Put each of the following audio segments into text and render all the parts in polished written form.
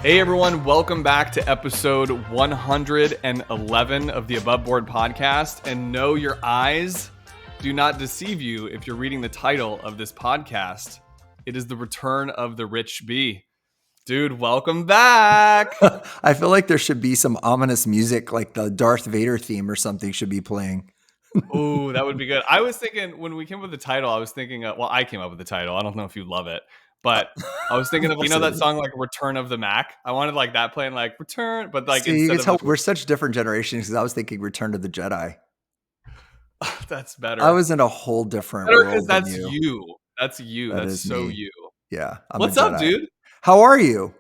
Hey everyone, welcome back to episode 111 of the Above Board podcast. And no, your eyes do not deceive you if you're reading the title of this podcast. It is the return of TheRichB. Dude, welcome back. I feel like there should be some ominous music, like the Darth Vader theme or something should be playing. Oh, that would be good. I was thinking when we came up with the title, I was thinking, I came up with the title. I don't know if you love it, but I was thinking of, that song like Return of the Mac? I wanted like that playing like Return, but like See, you instead can tell of... we're such different generations because I was thinking Return of the Jedi. That's better. I was in a whole different Better world because than you. you. That's you. That That's is so me. you. Yeah, I'm What's a up, Jedi. dude? How are you?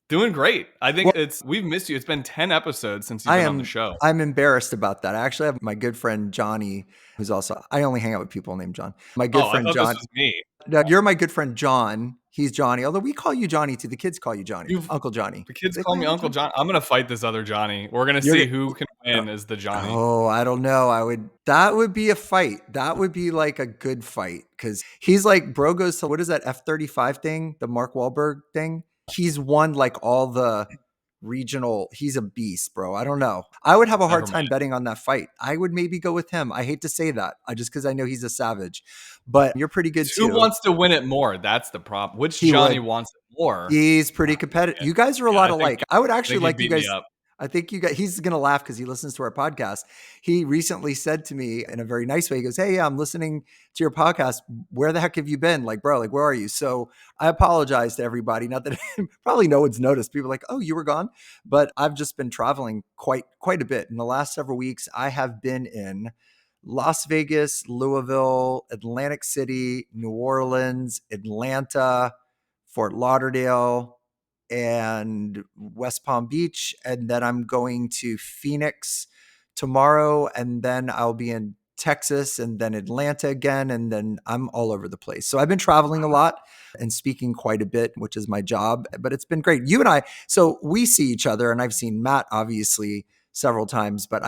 Doing great. I think we've missed you. It's been 10 episodes since you've been on the show. I'm embarrassed about that. I actually have my good friend Johnny, who's also, I only hang out with people named John. My good friend I thought John. this was me. No, you're my good friend John. He's Johnny. Although we call you Johnny too. The kids call you Johnny. Uncle Johnny. The kids call me Uncle John. I'm going to fight this other Johnny. We're going to see who can win as the Johnny. Oh, I don't know. That would be a fight. That would be like a good fight because he's like, bro goes to, what is that F-35 thing? The Mark Wahlberg thing? He's won like all the regional. He's a beast, bro. I don't know. I would have a hard time betting on that fight. I would maybe go with him. I hate to say that just because I know he's a savage, but you're pretty good too. Who wants to win it more? That's the problem. Which Johnny wants it more? He's pretty competitive. You guys are a lot alike. I would actually like you guys. I think he's going to laugh because he listens to our podcast. He recently said to me in a very nice way, he goes, "Hey, I'm listening to your podcast. Where the heck have you been? Like, bro, like, where are you?" So I apologize to everybody. Not that probably no one's noticed. People are like, "Oh, you were gone." But I've just been traveling quite a bit. In the last several weeks, I have been in Las Vegas, Louisville, Atlantic City, New Orleans, Atlanta, Fort Lauderdale, and West Palm Beach. And then I'm going to Phoenix tomorrow. And then I'll be in Texas and then Atlanta again. And then I'm all over the place. So I've been traveling a lot and speaking quite a bit, which is my job, but it's been great. You and I, so we see each other, and I've seen Matt obviously several times, but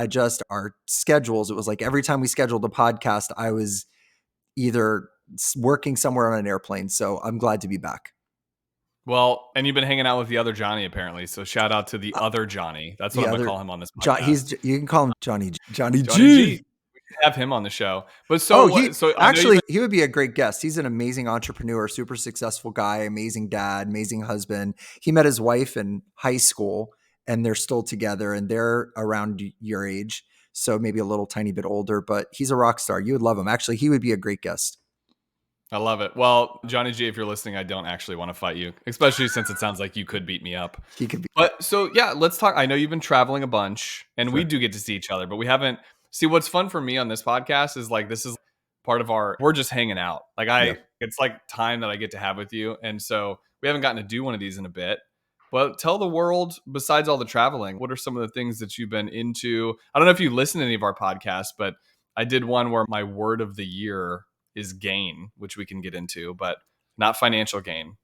our schedules, it was like every time we scheduled a podcast, I was either working somewhere on an airplane. So I'm glad to be back. Well, and you've been hanging out with the other Johnny apparently. So shout out to the other Johnny. That's what I'm going to call him on this podcast. You can call him Johnny G. We should have him on the show. But he would be a great guest. He's an amazing entrepreneur, super successful guy, amazing dad, amazing husband. He met his wife in high school and they're still together and they're around your age. So maybe a little tiny bit older, but he's a rock star. You would love him. Actually, he would be a great guest. I love it. Well, Johnny G, if you're listening, I don't actually want to fight you, especially since it sounds like you could beat me up. He could be. But so, yeah, let's talk. I know you've been traveling a bunch and we do get to see each other, but we haven't. See, what's fun for me on this podcast is like, this is part of we're just hanging out. Like it's like time that I get to have with you. And so we haven't gotten to do one of these in a bit, but tell the world, besides all the traveling, what are some of the things that you've been into? I don't know if you listen to any of our podcasts, but I did one where my word of the year is gain, which we can get into, but not financial gain.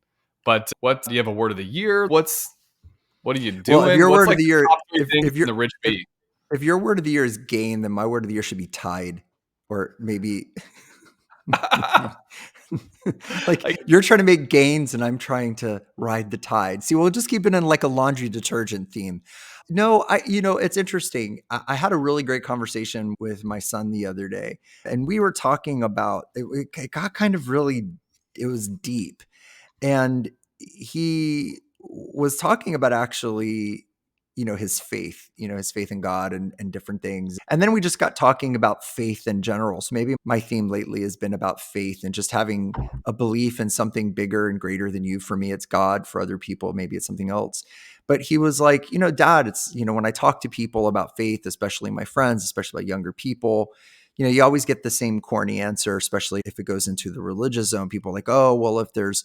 But what do you have a word of the year? What are you doing? Well, if your word of the year, if your word of the year is gain, then my word of the year should be tide, or maybe like you're trying to make gains and I'm trying to ride the tide. See, we'll just keep it in like a laundry detergent theme. No, it's interesting. I had a really great conversation with my son the other day, and we were talking about, it got kind of really, it was deep. And he was talking about actually, his faith in God and different things. And then we just got talking about faith in general. So maybe my theme lately has been about faith and just having a belief in something bigger and greater than you. For me, it's God. For other people, maybe it's something else. But he was like, Dad, it's, when I talk to people about faith, especially my friends, especially about younger people, you always get the same corny answer, especially if it goes into the religious zone. People are like, oh, well, if there's,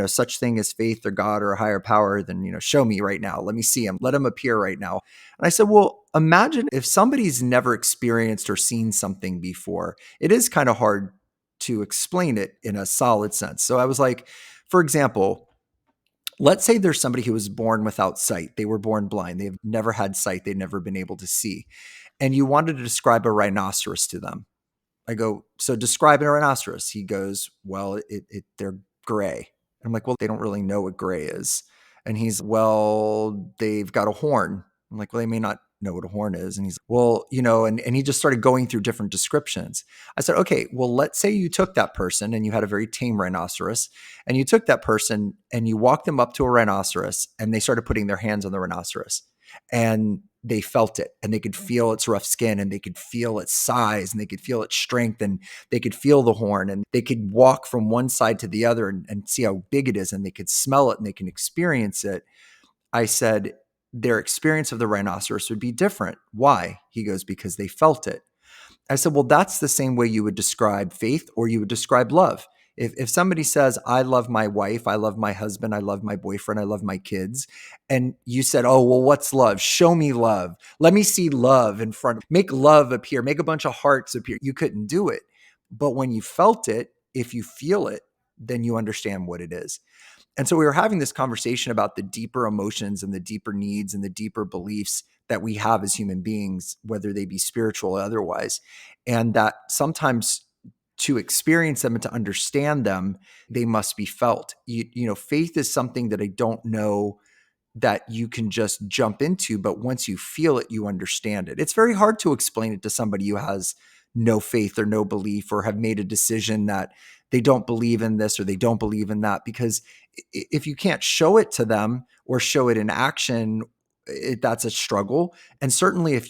such thing as faith or God or a higher power, then, show me right now. Let me see him. Let him appear right now. And I said, well, imagine if somebody's never experienced or seen something before. It is kind of hard to explain it in a solid sense. So I was like, for example, let's say there's somebody who was born without sight. They were born blind. They've never had sight. They've never been able to see. And you wanted to describe a rhinoceros to them. I go, so describe a rhinoceros. He goes, well, they're gray. I'm like, well, they don't really know what gray is. And he's, well, they've got a horn. I'm like, well, they may not know what a horn is. And he's, well, and he just started going through different descriptions. I said, okay, well, let's say you took that person and you had a very tame rhinoceros, and you took that person and you walked them up to a rhinoceros and they started putting their hands on the rhinoceros and they felt it and they could feel its rough skin and they could feel its size and they could feel its strength and they could feel the horn and they could walk from one side to the other and see how big it is and they could smell it and they can experience it. I said, their experience of the rhinoceros would be different. Why? He goes, because they felt it. I said, well, that's the same way you would describe faith or you would describe love. If somebody says, I love my wife, I love my husband, I love my boyfriend, I love my kids, and you said, oh, well, what's love? Show me love. Let me see love in front. Make love appear. Make a bunch of hearts appear. You couldn't do it. But when you felt it, if you feel it, then you understand what it is. And so we were having this conversation about the deeper emotions and the deeper needs and the deeper beliefs that we have as human beings, whether they be spiritual or otherwise. And that sometimes to experience them and to understand them, they must be felt. Faith is something that I don't know that you can just jump into, but once you feel it, you understand it. It's very hard to explain it to somebody who has no faith or no belief or have made a decision that they don't believe in this or they don't believe in that, because if you can't show it to them or show it in action, that's a struggle. And certainly if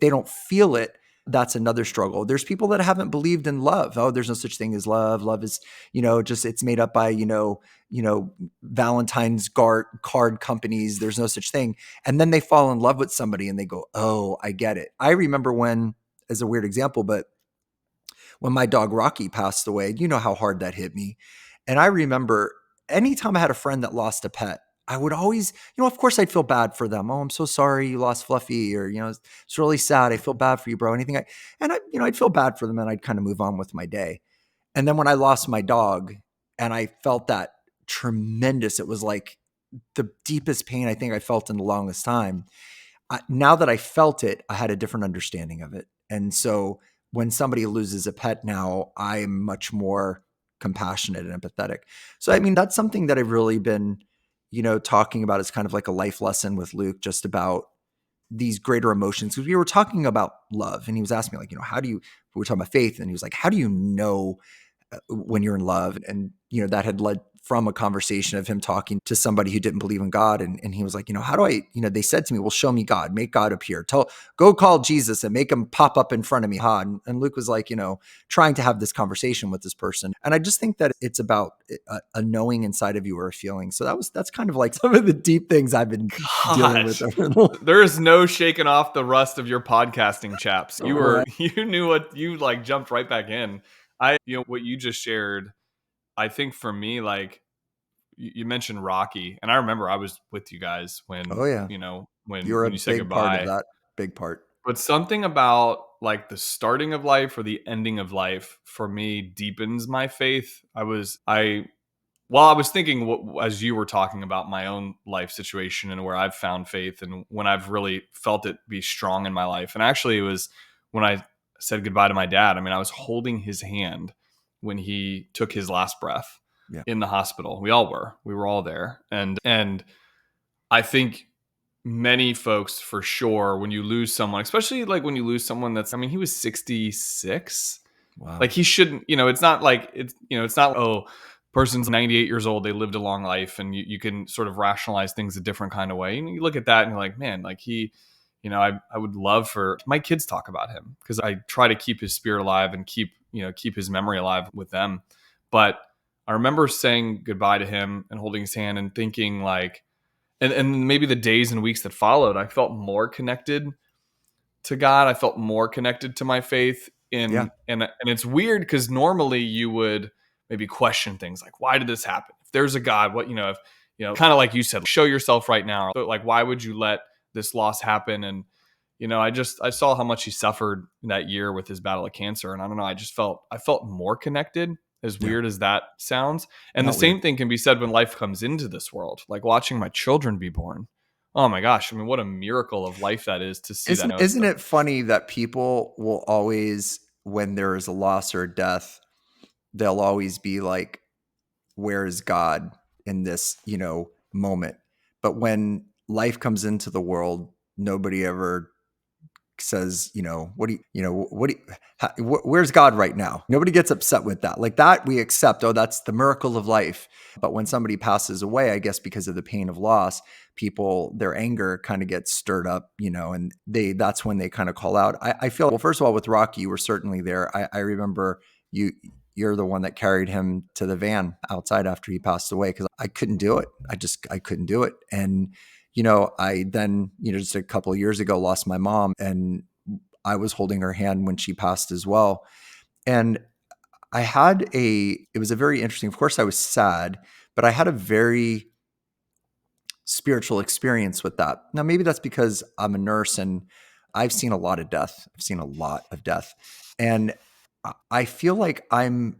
they don't feel it, that's another struggle. There's people that haven't believed in love. Oh, there's no such thing as love. Love is, just it's made up by, Valentine's card companies. There's no such thing. And then they fall in love with somebody and they go, oh, I get it. I remember when, as a weird example, but when my dog Rocky passed away, you know how hard that hit me. And I remember anytime I had a friend that lost a pet, I would always, of course I'd feel bad for them. Oh, I'm so sorry you lost Fluffy, or, it's really sad. I feel bad for you, bro. I'd feel bad for them and I'd kind of move on with my day. And then when I lost my dog and I felt that tremendous, it was like the deepest pain I think I felt in the longest time. Now that I felt it, I had a different understanding of it. And so when somebody loses a pet now, I'm much more compassionate and empathetic. So, I mean, that's something that I've really been, talking about as kind of like a life lesson with Luke, just about these greater emotions. Because we were talking about love and he was asking me like, how do you, we were talking about faith and he was like, how do you know when you're in love? And, that had led from a conversation of him talking to somebody who didn't believe in God. And he was like, how do I, they said to me, well, show me God, make God appear. Go call Jesus and make him pop up in front of me. And Luke was like, trying to have this conversation with this person. And I just think that it's about a knowing inside of you or a feeling. So that's kind of like some of the deep things I've been dealing with. There is no shaking off the rust of your podcasting, chaps. Right. You knew what you like, jumped right back in. What you just shared, I think for me, like you mentioned Rocky, and I remember I was with you guys Oh when, yeah. You're a when you said big part of goodbye. that. Big part. But something about like the starting of life or the ending of life for me deepens my faith. Well, I was thinking as you were talking about my own life situation and where I've found faith and when I've really felt it be strong in my life. And actually, it was when I said goodbye to my dad. I mean, I was holding his hand when he took his last breath Yeah. in the hospital. We all were. We were all there. And I think many folks, for sure, when you lose someone, especially like when you lose someone that's, I mean, he was 66. Wow. Like he shouldn't, it's not like it's not, oh, person's 98 years old, they lived a long life, and you can sort of rationalize things a different kind of way. And you look at that and you're like, man, like I would love for my kids talk about him, because I try to keep his spirit alive and keep his memory alive with them. But I remember saying goodbye to him and holding his hand and thinking like, and maybe the days and weeks that followed, I felt more connected to God. I felt more connected to my faith Yeah. and it's weird because normally you would maybe question things like, why did this happen? If there's a God, what, if, kind of like you said, show yourself right now. But like, why would you let this loss happen? And, I saw how much he suffered that year with his battle of cancer. And I don't know, I felt more connected, as Yeah. weird as that sounds. And the Not weird. same thing can be said when life comes into this world, like watching my children be born. Oh my gosh. I mean, what a miracle of life that is to see that. Isn't it funny that people will always, when there is a loss or a death, they'll always be like, where is God in this, moment. But when life comes into the world, nobody ever says, where's God right now? Nobody gets upset with that. Like that we accept, oh, that's the miracle of life. But when somebody passes away, I guess because of the pain of loss, people, their anger kind of gets stirred up, and that's when they kind of call out. I feel, well, first of all, with Rocky, you were certainly there. I remember you're the one that carried him to the van outside after he passed away, because I couldn't do it. I couldn't do it. And I then, just a couple of years ago lost my mom, and I was holding her hand when she passed as well. And it was a very interesting, of course I was sad, but I had a very spiritual experience with that. Now, maybe that's because I'm a nurse and I've seen a lot of death. And I feel like I have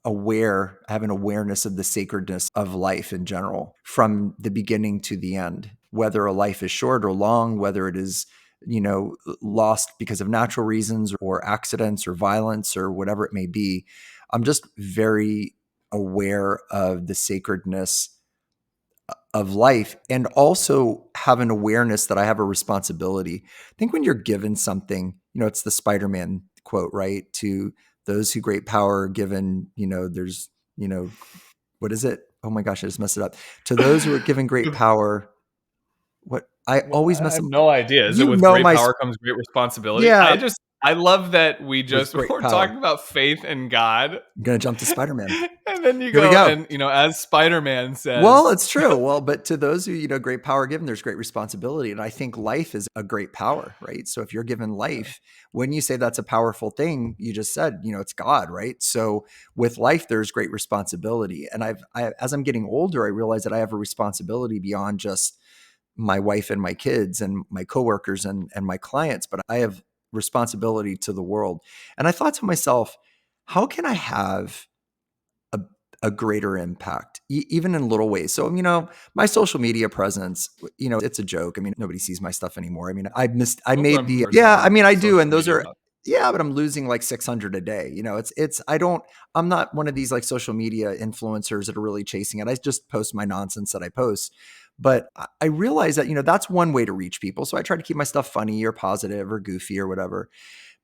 an awareness of the sacredness of life in general, from the beginning to the end, whether a life is short or long, whether it is, lost because of natural reasons or accidents or violence or whatever it may be. I'm just very aware of the sacredness of life, and also have an awareness that I have a responsibility. I think when you're given something, it's the Spider-Man quote, right? To those who great power are given, there's, what is it? Oh my gosh, I just messed it up. To those who are given great power, what I always mess I have up. no idea. Is it with great My power comes great responsibility? yeah, I love that we with just great we're power. talking about faith and God. I'm gonna jump to Spider-Man. And then you Here we go go. and, as Spider-Man Well, says, it's true. Well, but to those who, great power given, there's great responsibility. And I think life is a great power, right? So if you're given life, when you say that's a powerful thing, you just said, it's God, right? So with life, there's great responsibility. And as I'm getting older, I realize that I have a responsibility beyond just my wife and my kids and my coworkers and my clients, but I have responsibility to the world. And I thought to myself, how can I have a, a greater impact, even in little ways? So, my social media presence, it's a joke. I mean, nobody sees my stuff anymore. I mean, I most of made them the, are yeah, I done mean, I do. social And those media are, stuff. yeah, but I'm losing like 600 a day. I'm not one of these like social media influencers that are really chasing it. I just post my nonsense that I post. But I realize that, that's one way to reach people. So I try to keep my stuff funny or positive or goofy or whatever.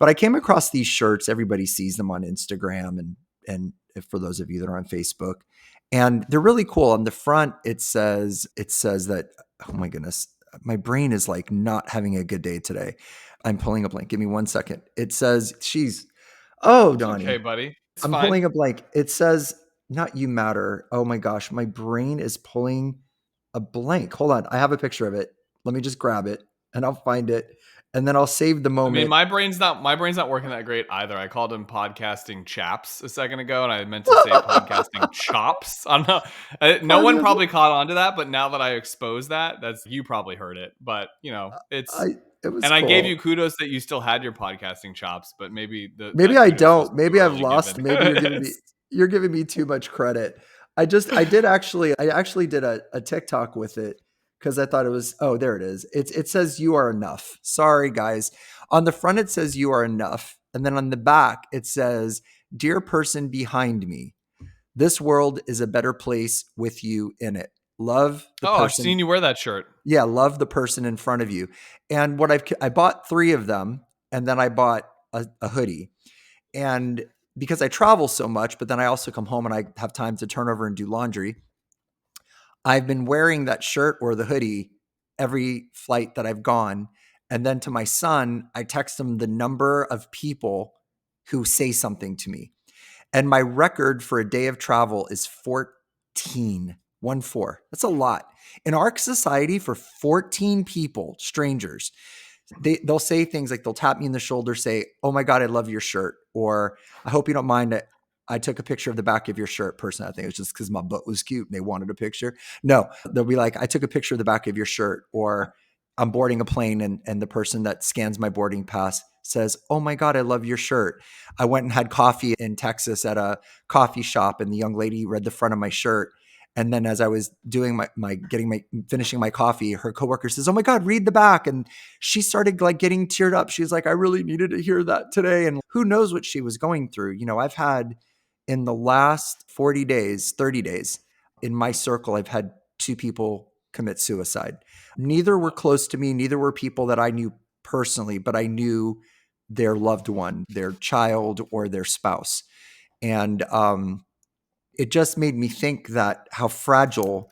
But I came across these shirts. Everybody sees them on Instagram and for those of you that are on Facebook, and they're really cool. On the front, it says that, oh my goodness, my brain is like not having a good day today. I'm pulling a blank. Give me 1 second. It says, oh, It's okay, Donnie, buddy. It's I'm fine. pulling a blank. It says, not you matter. Oh my gosh, my brain is pulling a blank. Hold on. I have a picture of it. Let me just grab it and I'll find it. And then I'll save the I mean, moment. my brain's not working that great either. I called him podcasting chaps a second ago, and I meant to say podcasting chops. I don't know. No one probably caught on to that, but now that I exposed that, you probably heard it. But It was and I gave you cool. kudos that you still had your podcasting chops, but maybe Maybe that I kudos was don't. too Maybe I've early lost. given. Maybe you're giving me too much credit. I actually did a TikTok with it because I thought it was, oh, there it is. It says you are enough. Sorry, guys. On the front, it says you are enough. And then on the back, it says, dear person behind me, this world is a better place with you in it. Love the Oh, I've person. seen you wear that shirt. Yeah, love the person in front of you. And I bought 3 of them, and then I bought a hoodie. And because I travel so much, but then I also come home and I have time to turn over and do laundry, I've been wearing that shirt or the hoodie every flight that I've gone. And then to my son, I text him the number of people who say something to me. And my record for a day of travel is 14. 1-4. That's a lot. In our society, for 14 people, strangers, they'll say things like, they'll tap me in the shoulder, say, oh my God, I love your shirt. Or I hope you don't mind that I took a picture of the back of your shirt. Personally, I think it was just because my butt was cute and they wanted a picture. No, they'll be like, I took a picture of the back of your shirt. Or I'm boarding a plane and the person that scans my boarding pass says, oh my God, I love your shirt. I went and had coffee in Texas at a coffee shop, and the young lady read the front of my shirt. And then as I was doing finishing my coffee, her coworker says, oh my God, read the back. And she started like getting teared up. She's like, I really needed to hear that today. And who knows what she was going through. I've had, in the last 40 days, 30 days, in my circle, I've had 2 people commit suicide. Neither were close to me. Neither were people that I knew personally, but I knew their loved one, their child, or their spouse. And it just made me think that how fragile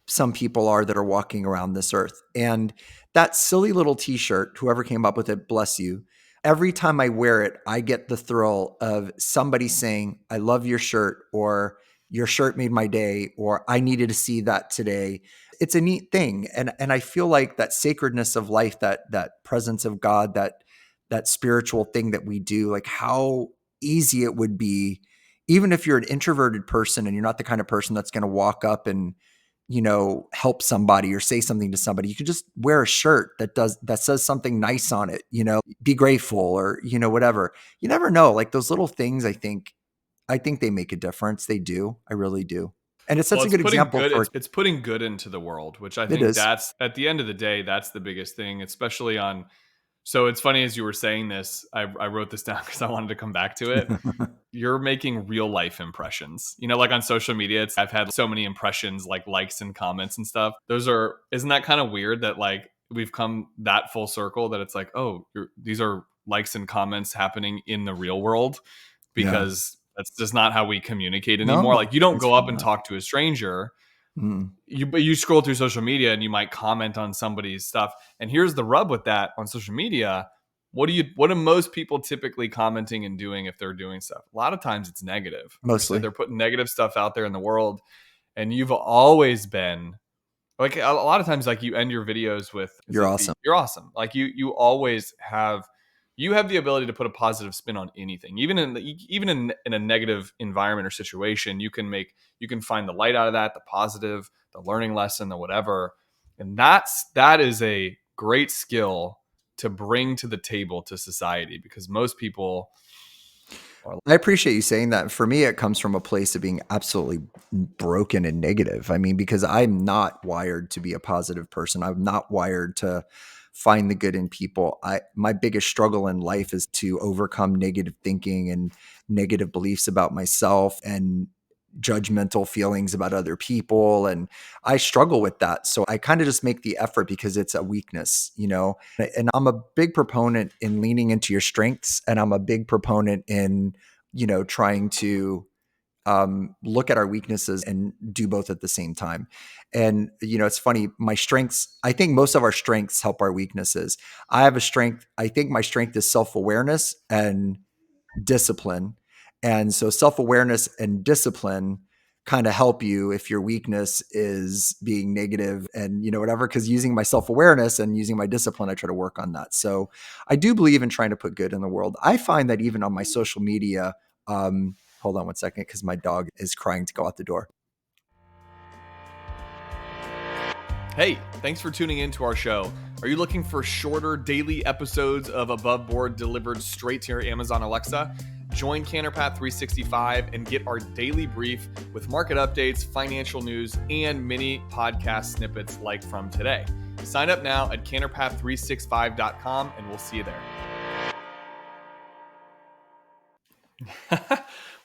some people are that are walking around this earth. And that silly little t-shirt, whoever came up with it, bless you. Every time I wear it, I get the thrill of somebody saying, I love your shirt, or your shirt made my day, or I needed to see that today. It's a neat thing. And I feel like that sacredness of life, that presence of God, that spiritual thing that we do, like how easy it would be, even if you're an introverted person and you're not the kind of person that's going to walk up and help somebody or say something to somebody. You could just wear a shirt that says something nice on it, be grateful, or, whatever. You never know. Like those little things, I think they make a difference. They do. I really do. And it's such a good example for it's putting good into the world, which I it think is. that's at the end of the day, that's the biggest thing, especially on. So it's funny as you were saying this, I wrote this down because I wanted to come back to it. You're making real life impressions. Like on social media, I've had so many impressions, like likes and comments and stuff. Isn't that kind of weird that like we've come that full circle that it's like, oh, these are likes and comments happening in the real world, Yeah. because that's just not how we communicate anymore. No, Like you don't it's go up really and not. talk to a stranger. Mm. But you scroll through social media and you might comment on somebody's stuff. And here's the rub with that on social media. What are most people typically commenting and doing if they're doing stuff? A lot of times it's negative. Mostly. They're putting negative stuff out there in the world. And you've always been like, a lot of times, like you end your videos with, You're awesome. you're awesome. Like you always have, you have the ability to put a positive spin on anything, even in a negative environment or situation. You can find the light out of that, the positive, the learning lesson, the whatever. And that is a great skill to bring to the table to society, because most people are. I appreciate you saying that. For me, it comes from a place of being absolutely broken and negative. I mean, because I'm not wired to be a positive person. I'm not wired to find the good in people. My biggest struggle in life is to overcome negative thinking and negative beliefs about myself and judgmental feelings about other people. And I struggle with that. So I kind of just make the effort because it's a weakness, and I'm a big proponent in leaning into your strengths. And I'm a big proponent in trying to look at our weaknesses and do both at the same time. And, it's funny, I think most of our strengths help our weaknesses. I have a strength. I think my strength is self-awareness and discipline. And so self-awareness and discipline kind of help you if your weakness is being negative and, whatever, because using my self-awareness and using my discipline, I try to work on that. So I do believe in trying to put good in the world. I find that even on my social media, hold on one second, because my dog is crying to go out the door. Hey, thanks for tuning in to our show. Are you looking for shorter daily episodes of Above Board delivered straight to your Amazon Alexa? Join Canterpath 365 and get our daily brief with market updates, financial news, and mini podcast snippets like from today. Sign up now at canterpath365.com and we'll see you there.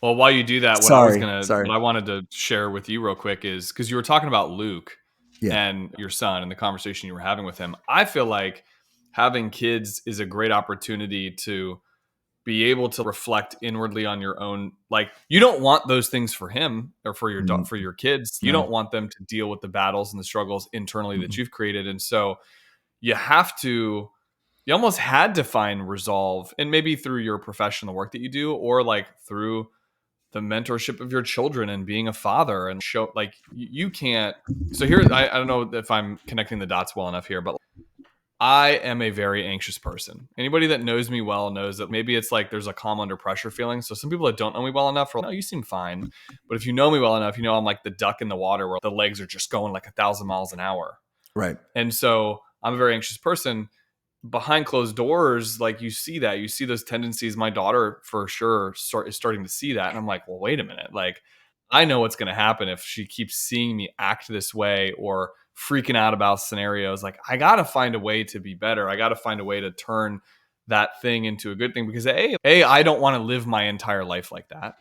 Well, while you do that, what I wanted to share with you real quick is, because you were talking about Luke and your son and the conversation you were having with him. I feel like having kids is a great opportunity to be able to reflect inwardly on your own. Like, you don't want those things for him or for your kids. You don't want them to deal with the battles and the struggles internally that you've created. And so you almost had to find resolve, and maybe through your professional work that you do, or like through the mentorship of your children and being a father, and show like you can't. So here, I don't know if I'm connecting the dots well enough here, but I am a very anxious person. Anybody that knows me well knows that maybe it's like there's a calm under pressure feeling. So some people that don't know me well enough are like, no, you seem fine. But if you know me well enough, I'm like the duck in the water where the legs are just going like 1,000 miles an hour. Right. And so I'm a very anxious person. Behind closed doors, like you see those tendencies. My daughter for sure is starting to see that. And I'm like, well, wait a minute. Like, I know what's going to happen if she keeps seeing me act this way or freaking out about scenarios. Like, I got to find a way to be better. I got to find a way to turn that thing into a good thing, because I don't want to live my entire life like that.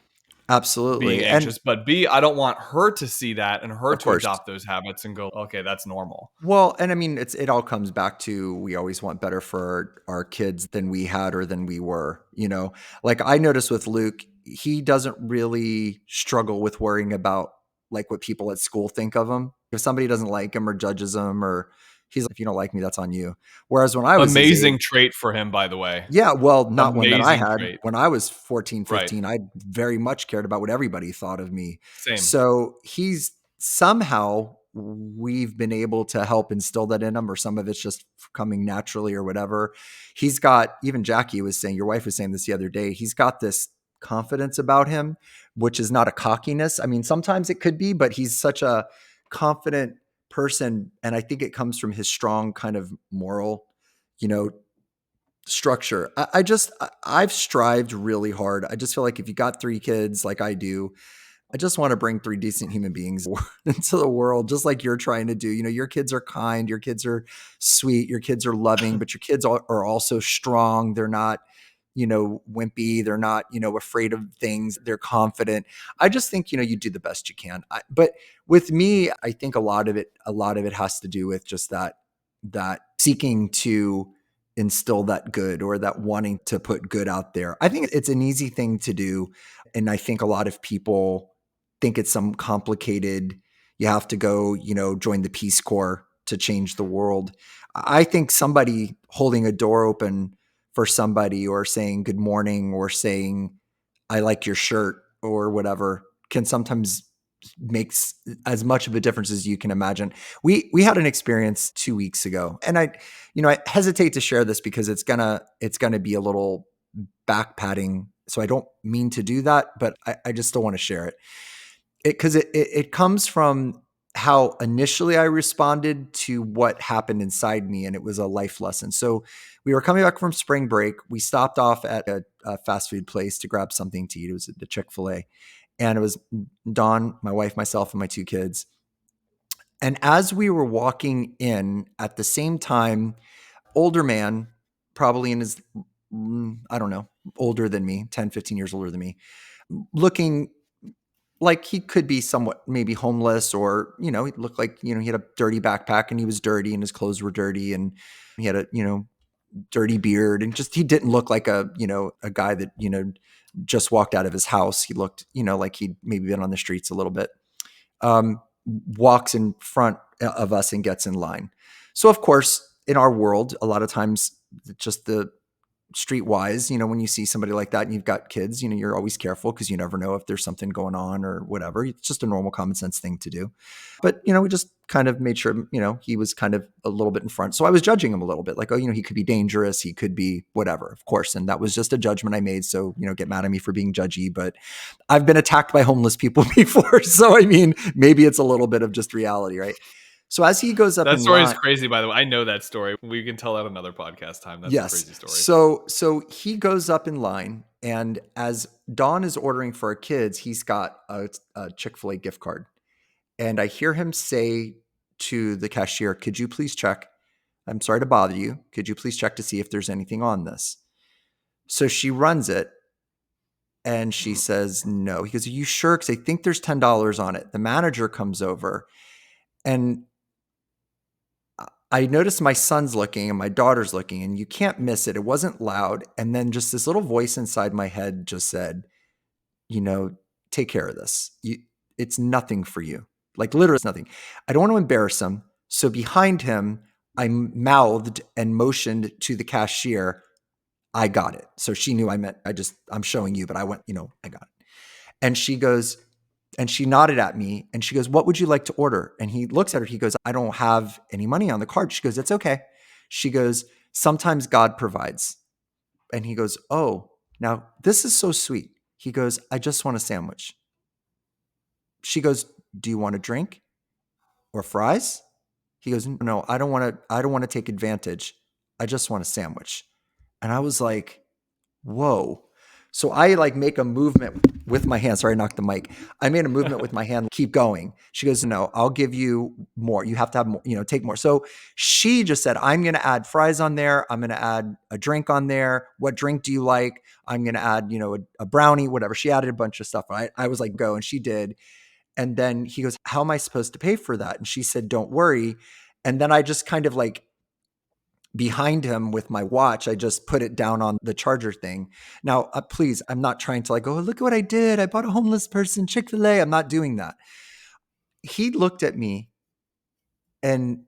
being Absolutely. And anxious, but B, I don't want her to see that and her of to course. adopt those habits and go, okay, that's normal. Well, and I mean, it all comes back to we always want better for our kids than we had or than we were, you know. Like I noticed with Luke, he doesn't really struggle with worrying about like what people at school think of him. If somebody doesn't like him or judges him or he's like, if you don't like me, that's on you. Whereas when I was his age, Amazing trait for him, by the way. yeah, well, not one that I Amazing had. trait. When I was 14, Right. 15, I very much cared about what everybody thought of me. Same. So he's somehow we've been able to help instill that in him, or some of it's just coming naturally or whatever. He's got, even Jackie was saying, your wife was saying this the other day, he's got this confidence about him, which is not a cockiness. I mean, sometimes it could be, but he's such a confident person. And I think it comes from his strong kind of moral, you know, structure. I've strived really hard. I just feel like if you got 3 kids like I do, I just want to bring 3 decent human beings into the world, just like you're trying to do. You know, your kids are kind, your kids are sweet, your kids are loving, but your kids are also strong. They're not, you know, wimpy. They're not, you know, afraid of things. They're confident. I just think, you know, you do the best you can. But with me, I think a lot of it has to do with just that seeking to instill that good or that wanting to put good out there. I think it's an easy thing to do. And I think a lot of people think it's some complicated, you have to go, you know, join the Peace Corps to change the world. I think somebody holding a door open for somebody or saying good morning or saying, I like your shirt or whatever can sometimes makes as much of a difference as you can imagine. We had an experience 2 weeks ago, and I hesitate to share this because it's gonna be a little back patting. So I don't mean to do that, but I just still want to share it. Because it comes from how initially I responded to what happened inside me, and it was a life lesson. So we were coming back from spring break. We stopped off at a fast food place to grab something to eat. It was the Chick-fil-A. And it was Dawn, my wife, myself, and my 2 kids. And as we were walking in at the same time, older man, probably in his, I don't know, older than me, 10, 15 years older than me, looking like he could be somewhat maybe homeless or, you know, he looked like, you know, he had a dirty backpack and he was dirty and his clothes were dirty and he had a, you know, dirty beard and just, he didn't look like a, you know, a guy that, you know, just walked out of his house. He looked, you know, like he'd maybe been on the streets a little bit. Walks in front of us and gets in line. So of course, in our world, a lot of times just the streetwise, you know, when you see somebody like that and you've got kids, you know, you're always careful because you never know if there's something going on or whatever. It's just a normal common sense thing to do. But, you know, we just kind of made sure, you know, he was kind of a little bit in front. So I was judging him a little bit like, oh, you know, he could be dangerous. He could be whatever, of course. And that was just a judgment I made. So, you know, get mad at me for being judgy, but I've been attacked by homeless people before. So, I mean, maybe it's a little bit of just reality, right? So as he goes up That in story is line, crazy, by the way. I know that story. We can tell that another podcast time. That's a yes. crazy story. So he goes up in line, and as Dawn is ordering for our kids, he's got a Chick-fil-A gift card. And I hear him say to the cashier, "Could you please check? I'm sorry to bother you. Could you please check to see if there's anything on this?" So she runs it and she says, "No." He goes, "Are you sure? Because I think there's $10 on it." The manager comes over and I noticed my son's looking and my daughter's looking, and you can't miss it. It wasn't loud. And then just this little voice inside my head just said, you know, take care of this. It's nothing for you. Like literally, it's nothing. I don't want to embarrass him. So behind him, I mouthed and motioned to the cashier, I got it. So she knew I meant, I'm showing you, but I went, you know, I got it. And she goes, and she nodded at me and she goes, what would you like to order? And he looks at her. He goes, I don't have any money on the card. She goes, it's okay. She goes, sometimes God provides. And he goes, oh, now this is so sweet. He goes, I just want a sandwich. She goes, do you want a drink or fries? He goes, no, I don't want to take advantage. I just want a sandwich. And I was like, whoa. So I like make a movement with my hand. Sorry, I knocked the mic. I made a movement with my hand. Keep going. She goes, no, I'll give you more. You have to have more, take more. So she just said, I'm going to add fries on there. I'm going to add a drink on there. What drink do you like? I'm going to add, a brownie, whatever. She added a bunch of stuff. I was like, go. And she did. And then he goes, how am I supposed to pay for that? And she said, don't worry. And then I just kind of like behind him with my watch, I just put it down on the charger thing. Now, please, I'm not trying to like, oh, look at what I did. I bought a homeless person Chick-fil-A. I'm not doing that. He looked at me and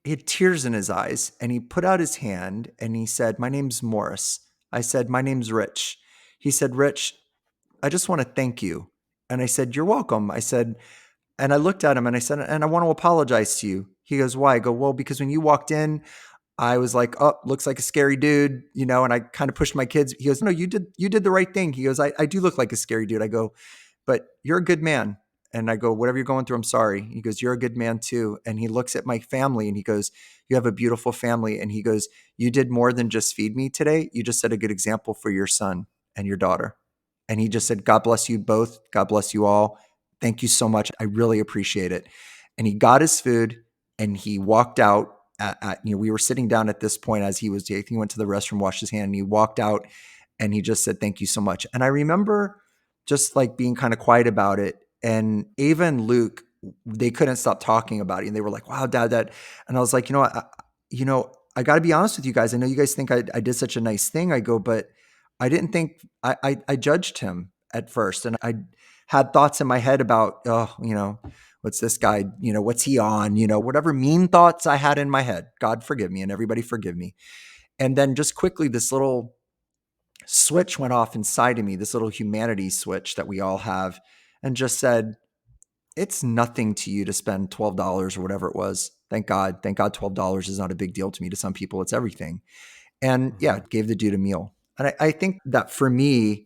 he had tears in his eyes and he put out his hand and he said, my name's Morris. I said, my name's Rich. He said, Rich, I just want to thank you. And I said, you're welcome. I said, and I looked at him and I said, and I want to apologize to you. He goes, why? I go, well, because when you walked in, I was like, oh, looks like a scary dude, and I kind of pushed my kids. He goes, no, you did the right thing. He goes, I do look like a scary dude. I go, but you're a good man. And I go, whatever you're going through, I'm sorry. He goes, you're a good man too. And he looks at my family and he goes, you have a beautiful family. And he goes, you did more than just feed me today. You just set a good example for your son and your daughter. And he just said, God bless you both. God bless you all. Thank you so much. I really appreciate it. And he got his food and he walked out we were sitting down at this point as he went to the restroom, washed his hand, and he walked out and he just said, thank you so much. And I remember just like being kind of quiet about it. And Ava and Luke, they couldn't stop talking about it. And they were like, wow, Dad, that. And I was like, I got to be honest with you guys. I know you guys think I did such a nice thing. I go, but I didn't think I judged him at first. And I had thoughts in my head about, what's this guy, what's he on, whatever mean thoughts I had in my head. God forgive me and everybody forgive me. And then just quickly, this little switch went off inside of me, this little humanity switch that we all have, and just said, it's nothing to you to spend $12 or whatever it was. Thank God. Thank God $12 is not a big deal to me. To some people, it's everything. And yeah, gave the dude a meal. And I think that for me,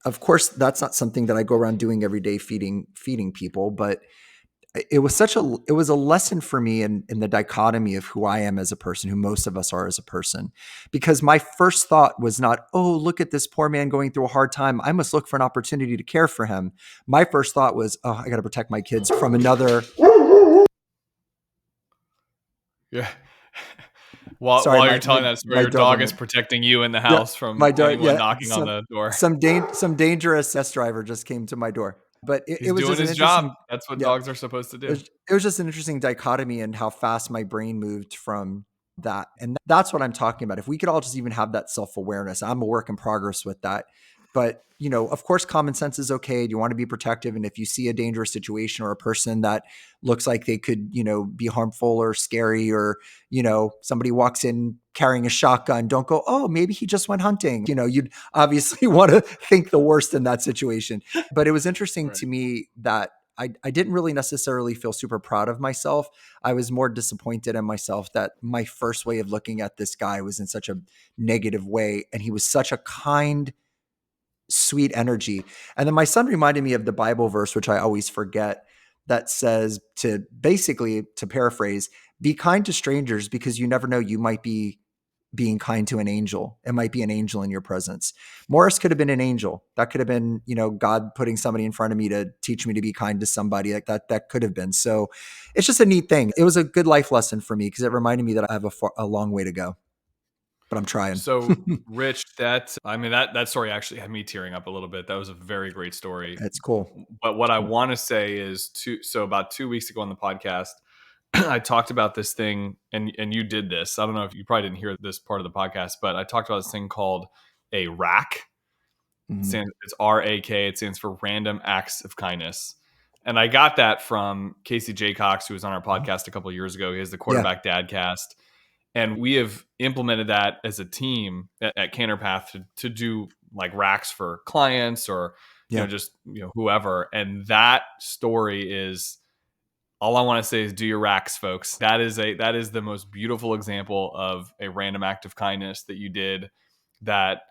of course, that's not something that I go around doing every day, feeding people, but it was a lesson for me in the dichotomy of who I am as a person, who most of us are as a person, because my first thought was not, oh, look at this poor man going through a hard time. I must look for an opportunity to care for him. My first thought was, oh, I got to protect my kids from another. Yeah. While you're telling that story, your dog is protecting you in the house from anyone knocking on the door. Some dangerous test driver just came to my door. But it was doing just his job. That's what dogs are supposed to do. It was just an interesting dichotomy in how fast my brain moved from that. And that's what I'm talking about. If we could all just even have that self-awareness, I'm a work in progress with that. But, of course, common sense is okay. You want to be protective. And if you see a dangerous situation or a person that looks like they could, be harmful or scary, or, somebody walks in carrying a shotgun, don't go, oh, maybe he just went hunting. You'd obviously want to think the worst in that situation. But it was interesting to me that I didn't really necessarily feel super proud of myself. I was more disappointed in myself that my first way of looking at this guy was in such a negative way. And he was such a kind, sweet energy. And then my son reminded me of the Bible verse, which I always forget, that says, to paraphrase, be kind to strangers because you never know, you might be being kind to an angel. It might be an angel in your presence. Morris could have been an angel. That could have been, God putting somebody in front of me to teach me to be kind to somebody. Like that could have been. So it's just a neat thing. It was a good life lesson for me because it reminded me that I have a long way to go. But I'm trying. So, Rich, that story actually had me tearing up a little bit. That was a very great story. That's cool. But what I want to say is, about 2 weeks ago on the podcast, I talked about this thing, and you did this. I don't know if you probably didn't hear this part of the podcast, but I talked about this thing called a RAK. Mm-hmm. It's RAK. It stands for Random Acts of Kindness. And I got that from Casey Jaycox, who was on our podcast a couple of years ago. He has the Quarterback Dadcast. And we have implemented that as a team at Canterpath to do like RAKs for clients or whoever. And that story is, all I want to say is, do your RAKs, folks. That is the most beautiful example of a random act of kindness that you did. That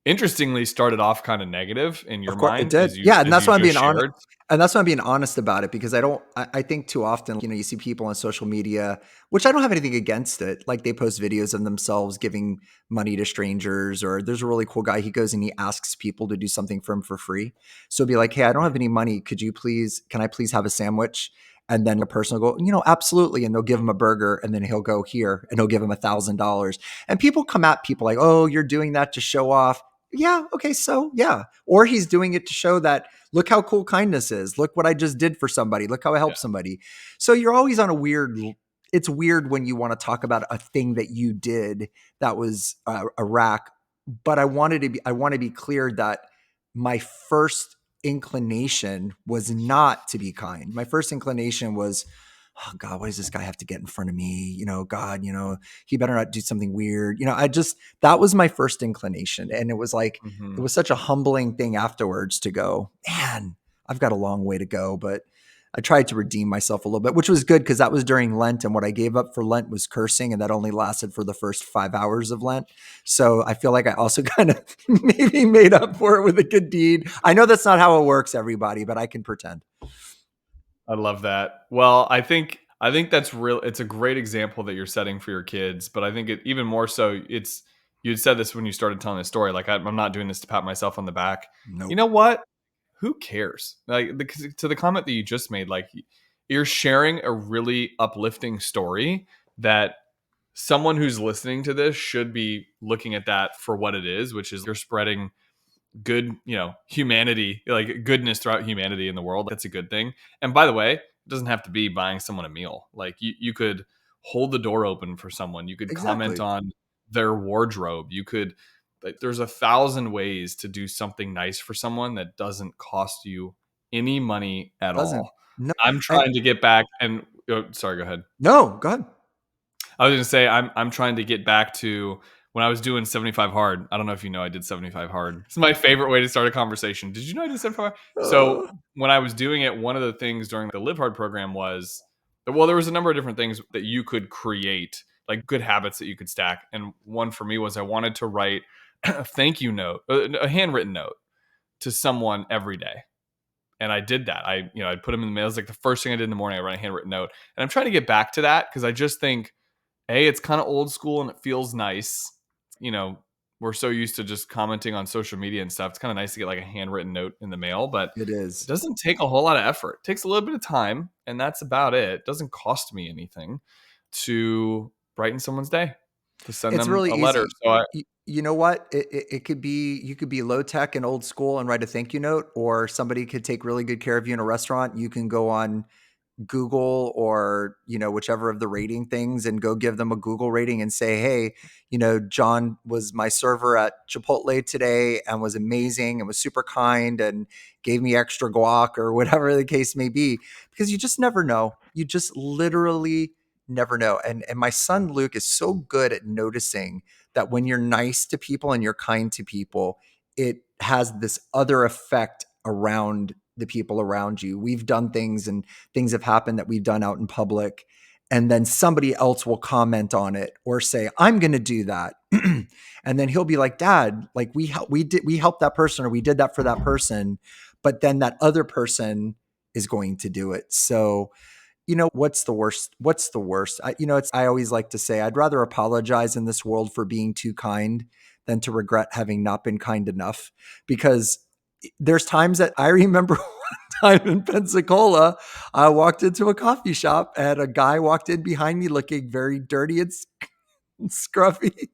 interestingly started off kind of negative in your mind. It did. And that's why I'm being honest. And that's why I'm being honest about it, because I think too often, you see people on social media, which I don't have anything against it. Like they post videos of themselves giving money to strangers, or there's a really cool guy. He goes and he asks people to do something for him for free. So be like, hey, I don't have any money. Can I please have a sandwich? And then a person will go, absolutely. And they'll give him a burger, and then he'll go here and he'll give him $1,000. And people come at people like, oh, you're doing that to show off. Yeah. Okay. So yeah. Or he's doing it to show that, look how cool kindness is. Look what I just did for somebody. Look how I helped somebody. So you're always on it's weird when you want to talk about a thing that you did that was a rack. But I want to be clear that my first inclination was not to be kind. My first inclination was, oh God, why does this guy have to get in front of me? God, he better not do something weird. That was my first inclination. And it was like, Mm-hmm. it was such a humbling thing afterwards to go, man, I've got a long way to go. But I tried to redeem myself a little bit, which was good because that was during Lent. And what I gave up for Lent was cursing. And that only lasted for the first 5 hours of Lent. So I feel like I also kind of maybe made up for it with a good deed. I know that's not how it works, everybody, but I can pretend. I love that. Well, I think that's real. It's a great example that you're setting for your kids, but I think it even more so. You'd said this when you started telling the story. Like I'm not doing this to pat myself on the back. You Nope. know what? Who cares? Like to the comment that you just made, like you're sharing a really uplifting story that someone who's listening to this should be looking at that for what it is, which is you're spreading good, humanity, like goodness throughout humanity in the world. That's a good thing. And by the way, it doesn't have to be buying someone a meal. Like you could hold the door open for someone. You could comment Exactly. on their wardrobe. You could, like, there's 1,000 ways to do something nice for someone that doesn't cost you any money at Doesn't. all. No. I'm And trying to get back and sorry, go ahead. no, go ahead. I was gonna say I'm trying to get back to when I was doing 75 hard. I don't know if you know I did 75 hard. It's my favorite way to start a conversation. Did you know I did 75 hard? So Uh, when I was doing it, one of the things during the Live Hard program was, well, there was a number of different things that you could create, like good habits that you could stack. And one for me was I wanted to write a thank you note, a handwritten note to someone every day. And I did that. I'd put them in the mail. It was like the first thing I did in the morning. I write a handwritten note, and I'm trying to get back to that because I just think it's kind of old school and it feels nice. You know, we're so used to just commenting on social media and stuff. It's kind of nice to get like a handwritten note in the mail, but it it is. doesn't take a whole lot of effort. It takes a little bit of time, and that's about it. It doesn't cost me anything to brighten someone's day, to send It's them really a letter. easy. So I, You know what? It could be, you could be low tech and old school and write a thank you note, or somebody could take really good care of you in a restaurant. You can go on Google or, whichever of the rating things and go give them a Google rating and say, hey, John was my server at Chipotle today and was amazing and was super kind and gave me extra guac or whatever the case may be, because you just never know. You just literally never know. And my son Luke is so good at noticing that when you're nice to people and you're kind to people, it has this other effect around the people around you. We've done things and things have happened that we've done out in public, and then somebody else will comment on it or say, I'm going to do that. And then he'll be like, Dad, like we helped that person, or we did that for that person, but then that other person is going to do it. So, what's the worst? What's the worst? I always like to say, I'd rather apologize in this world for being too kind than to regret having not been kind enough, because there's times that I remember one time in Pensacola, I walked into a coffee shop and a guy walked in behind me looking very dirty and scruffy.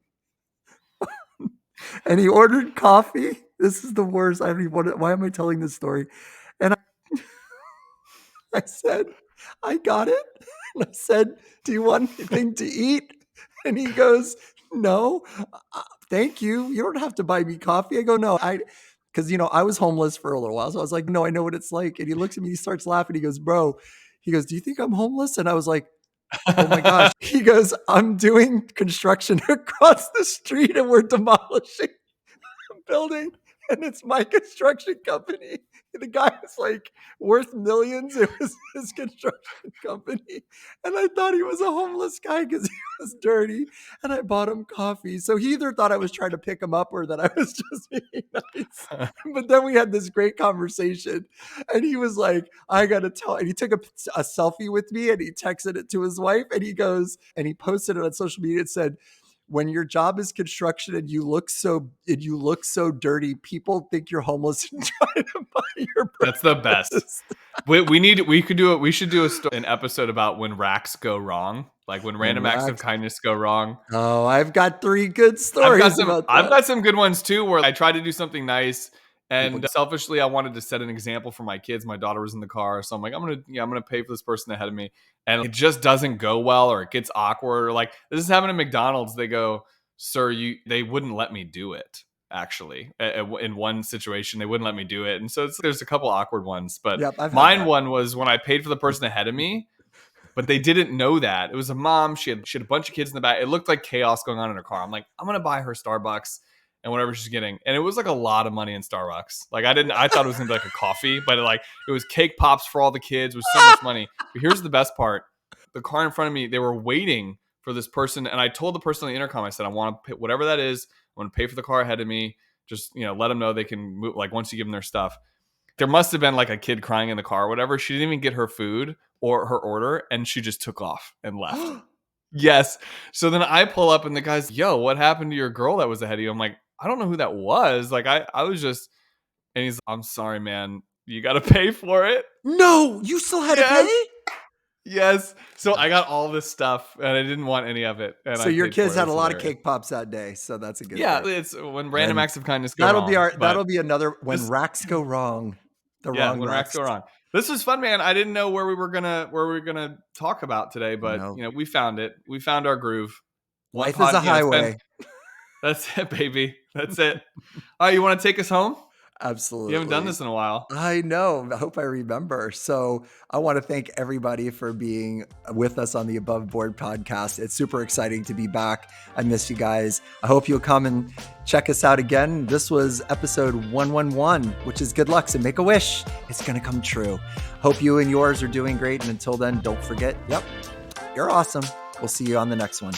And he ordered coffee. This is the worst. I don't even want to, why am I telling this story? And I said, I got it. And I said, do you want anything to eat? And he goes, no, thank you. You don't have to buy me coffee. I go, no, because, I was homeless for a little while. So I was like, no, I know what it's like. And he looks at me, he starts laughing. He goes, bro, he goes, do you think I'm homeless? And I was like, oh my gosh. He goes, I'm doing construction across the street and we're demolishing a building. and it's my construction company. The guy was like worth millions. It was his construction company. And I thought he was a homeless guy because he was dirty. And I bought him coffee. So he either thought I was trying to pick him up or that I was just being nice. But then we had this great conversation. And he was like, I got to tell. And he took a selfie with me and he texted it to his wife. And he goes, and he posted it on social media. It said, when your job is construction and you look so dirty, people think you're homeless and try to buy your breakfast. That's the best. We should do an episode about when RAKs go wrong, like when random acts of kindness go wrong. Oh, I've got 3 good stories about that. I've got some good ones too, where I tried to do something nice. And selfishly, I wanted to set an example for my kids. My daughter was in the car, so I'm like, I'm gonna pay for this person ahead of me, and it just doesn't go well, or it gets awkward, or like this is happening at McDonald's. They go, "Sir, they wouldn't let me do it." Actually, in one situation, they wouldn't let me do it, and so there's a couple awkward ones. But one was when I paid for the person ahead of me, but they didn't know that. It was a mom. She had a bunch of kids in the back. It looked like chaos going on in her car. I'm like, I'm gonna buy her Starbucks and whatever she's getting. And it was like a lot of money in Starbucks. Like I thought it was gonna be like a coffee, but it was cake pops for all the kids. It was so much money. But here's the best part. The car in front of me, they were waiting for this person. And I told the person on the intercom, I said, I want to pay whatever that is. I want to pay for the car ahead of me. Just, let them know they can move, like once you give them their stuff. There must have been like a kid crying in the car or whatever. She didn't even get her food or her order. And she just took off and left. Yes. So then I pull up and the guy's, yo, what happened to your girl that was ahead of you? I'm like, I don't know who that was. Like I was just, and he's, I'm sorry, man. You got to pay for it. No, you still had to pay? Yes. So I got all this stuff and I didn't want any of it. And so your kids had a lot of cake pops that day. So that's a good thing. It's when random acts of kindness go wrong. That'll be another, when RAKs go wrong. When RAKs go wrong. This was fun, man. I didn't know where we were gonna talk about today, but we found it. We found our groove. Life is a highway. That's it, baby. That's it. All right, you want to take us home? Absolutely. You haven't done this in a while. I know. I hope I remember. So I want to thank everybody for being with us on the Above Board podcast. It's super exciting to be back. I miss you guys. I hope you'll come and check us out again. This was episode 111, which is good luck. So make a wish. It's going to come true. Hope you and yours are doing great. And until then, don't forget, you're awesome. We'll see you on the next one.